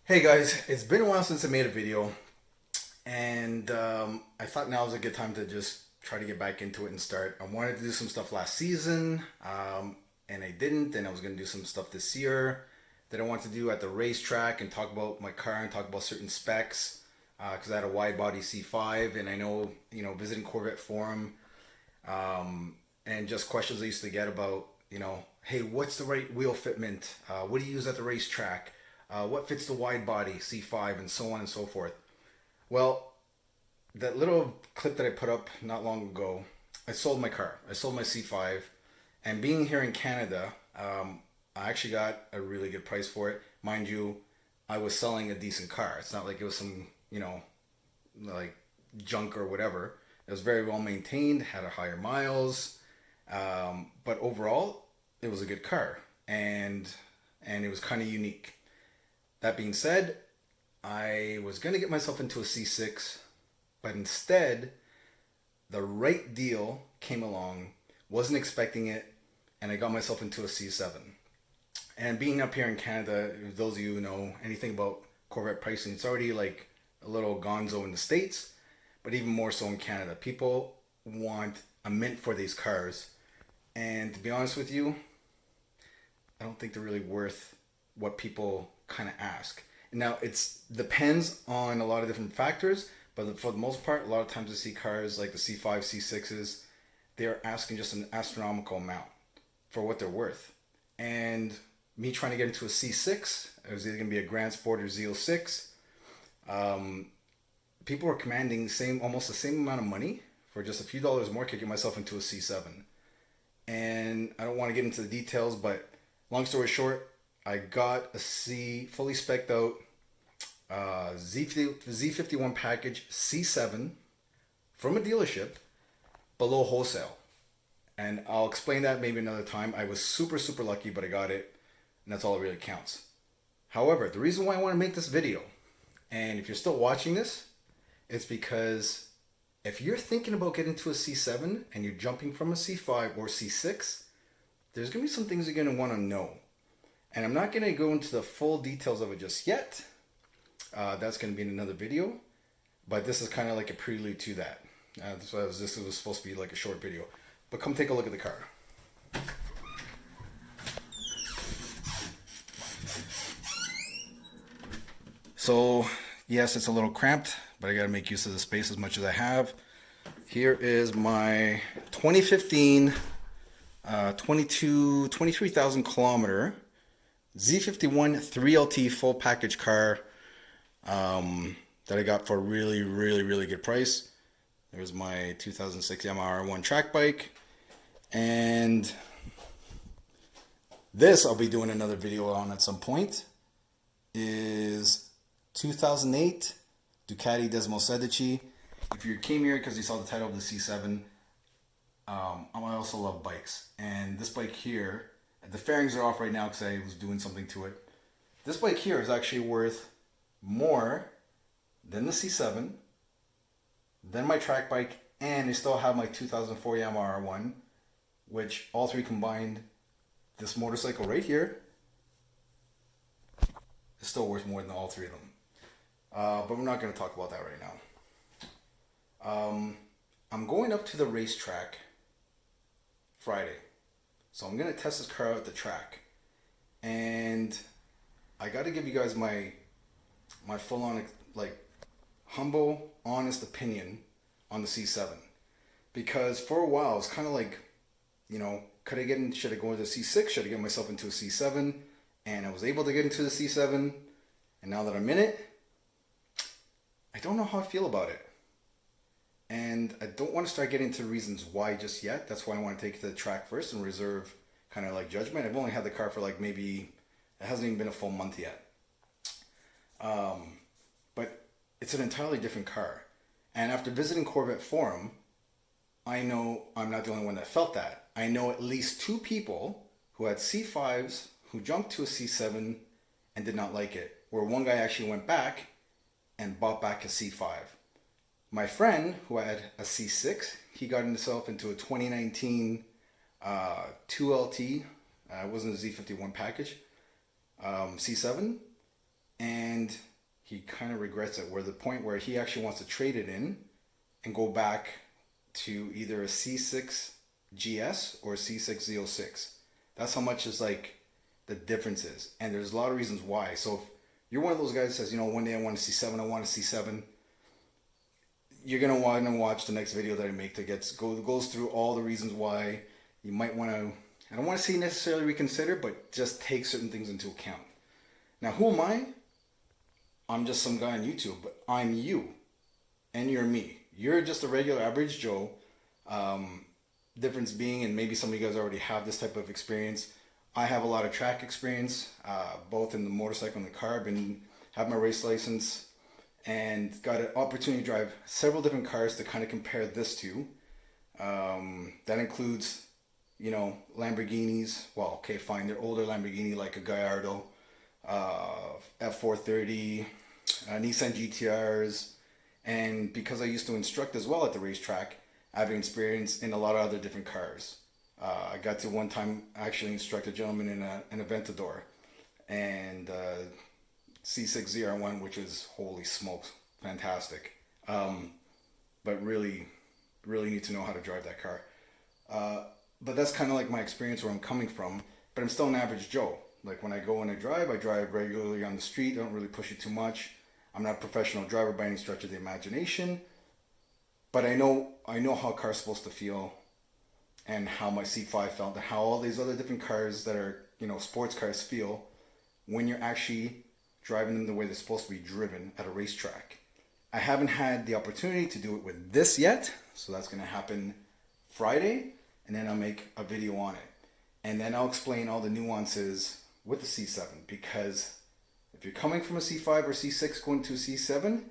Hey guys, it's been a while since I made a video, and I thought now was a good time to just try to get back into it and start. I wanted to do some stuff last season, and I didn't, and I was going to do some stuff this year that I want to do at the racetrack and talk about my car and talk about certain specs, because I had a wide body C5, and I know, visiting Corvette Forum, and just questions I used to get about, hey, what's the right wheel fitment? What do you use at the racetrack? What fits the wide body C5 and so on and so forth. Well, that little clip that I put up not long ago, I sold my car. I sold my C5, and being here in Canada, I actually got a really good price for it. Mind you, I was selling a decent car. It's not like it was some, like junk or whatever. It was very well maintained, had a higher miles, but overall, it was a good car, and it was kind of unique. That being said, I was going to get myself into a C6, but instead, the right deal came along, wasn't expecting it, and I got myself into a C7. And being up here in Canada, those of you who know anything about Corvette pricing, it's already like a little gonzo in the States, but even more so in Canada. People want a mint for these cars. And to be honest with you, I don't think they're really worth what people kind of ask. Now it's depends on a lot of different factors, but for the most part, a lot of times I see cars like the C5, C6s, they're asking just an astronomical amount for what they're worth. And me trying to get into a C6, it was either going to be a Grand Sport or Z06. Um, People were commanding almost the same amount of money for just a few dollars more. Could get myself into a C7, and I don't want to get into the details, but long story short, I got a fully spec'd out Z51 package C7 from a dealership below wholesale. And I'll explain that maybe another time. I was super, super lucky, but I got it, and that's all that really counts. However, the reason why I want to make this video, and if you're still watching this, it's because if you're thinking about getting to a C7 and you're jumping from a C5 or C6, there's going to be some things you're going to want to know. And I'm not going to go into the full details of it just yet. That's going to be in another video. But this is kind of like a prelude to that. This was supposed to be like a short video. But come take a look at the car. So, yes, it's a little cramped, but I got to make use of the space as much as I have. Here is my 2015 23,000 kilometer Z51 3LT full package car, that I got for a really, really, really good price. There's my 2006 Yamaha R1 track bike. And this I'll be doing another video on at some point. Is 2008 Ducati Desmo Sedici. If you came here because you saw the title of the C7, I also love bikes. And this bike here, the fairings are off right now because I was doing something to it. This bike here is actually worth more than the C7, than my track bike, and I still have my 2004 Yamaha R1, which all three combined, this motorcycle right here is still worth more than all three of them. But we're not going to talk about that right now. I'm going up to the racetrack Friday. So I'm going to test this car out at the track. And I got to give you guys my full-on, like, humble, honest opinion on the C7. Because for a while, it's kind of like, should I go into the C6? Should I get myself into a C7? And I was able to get into the C7. And now that I'm in it, I don't know how I feel about it. And I don't want to start getting into reasons why just yet. That's why I want to take it to the track first and reserve kind of like judgment. I've only had the car for like maybe, it hasn't even been a full month yet. But it's an entirely different car. And after visiting Corvette Forum, I know I'm not the only one that felt that. I know at least two people who had C5s who jumped to a C7 and did not like it. Where one guy actually went back and bought back a C5. My friend who had a C6, he got himself into a 2019 2LT. It wasn't a Z51 package. C7. and he kind of regrets it, where the point where he actually wants to trade it in and go back to either a C6 GS or a C6 Z06. That's how much is like the difference is, and there's a lot of reasons why. So if you're one of those guys that says, you know, one day I want a C7, I want a C7, you're gonna want to watch the next video that I make that goes through all the reasons why you might want to. I don't want to say necessarily reconsider, but just take certain things into account. Now, who am I? I'm just some guy on YouTube, but I'm you, and you're me. You're just a regular average Joe. Difference being, and maybe some of you guys already have this type of experience. I have a lot of track experience, both in the motorcycle and the car. Have my race license, and got an opportunity to drive several different cars to kind of compare this to. That includes, you know, Lamborghinis. Well, okay, fine, they're older Lamborghini like a Gallardo, F430, Nissan GTRs, and because I used to instruct as well at the racetrack, I have experience in a lot of other different cars. I got to one time actually instruct a gentleman in a Aventador and C6 ZR1, which was, holy smokes, fantastic. But really, really need to know how to drive that car. But that's kind of like my experience where I'm coming from, but I'm still an average Joe. Like when I go and I drive regularly on the street. I don't really push it too much. I'm not a professional driver by any stretch of the imagination, but I know how a car's supposed to feel, and how my C5 felt, and how all these other different cars that are, you know, sports cars feel when you're actually driving them the way they're supposed to be driven at a racetrack. I haven't had the opportunity to do it with this yet, so that's going to happen Friday, and then I'll make a video on it. And then I'll explain all the nuances with the C7, because if you're coming from a C5 or C6 going to a C7,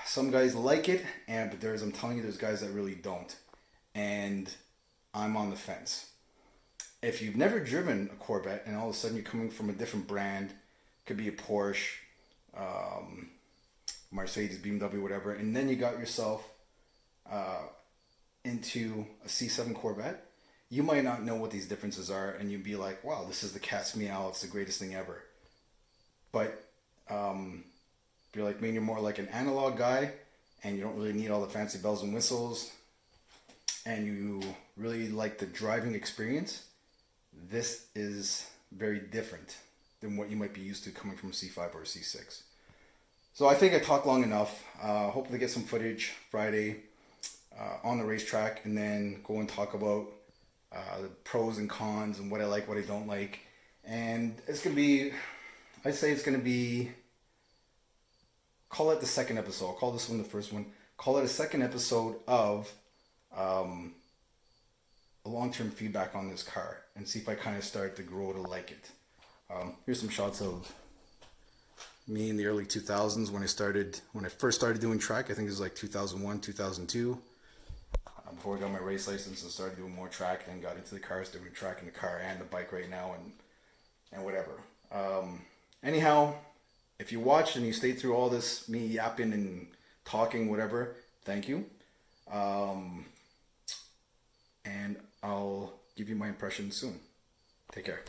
some guys like it, but I'm telling you, there's guys that really don't. And I'm on the fence. If you've never driven a Corvette and all of a sudden you're coming from a different brand, could be a Porsche, Mercedes, BMW, whatever, and then you got yourself into a C7 Corvette, you might not know what these differences are, and you'd be like, wow, this is the cat's meow, it's the greatest thing ever. But if you're like me and you're more like an analog guy, and you don't really need all the fancy bells and whistles, and you really like the driving experience, this is very different than what you might be used to coming from a C5 or a C6. So I think I talked long enough. Hopefully get some footage Friday on the racetrack, and then go and talk about the pros and cons and what I like, what I don't like. And it's going to be, I'd say it's going to be, call it the second episode. I'll call this one the first one. Call it a second episode of a long-term feedback on this car, and see if I kind of start to grow to like it. Here's some shots of me in the early 2000s when I first started doing track. I think it was like 2001, 2002. Before I got my race license and started doing more track, then got into the cars, doing track in the car and the bike right now, and whatever. Anyhow, if you watched and you stayed through all this, me yapping and talking, whatever, thank you. And I'll give you my impressions soon. Take care.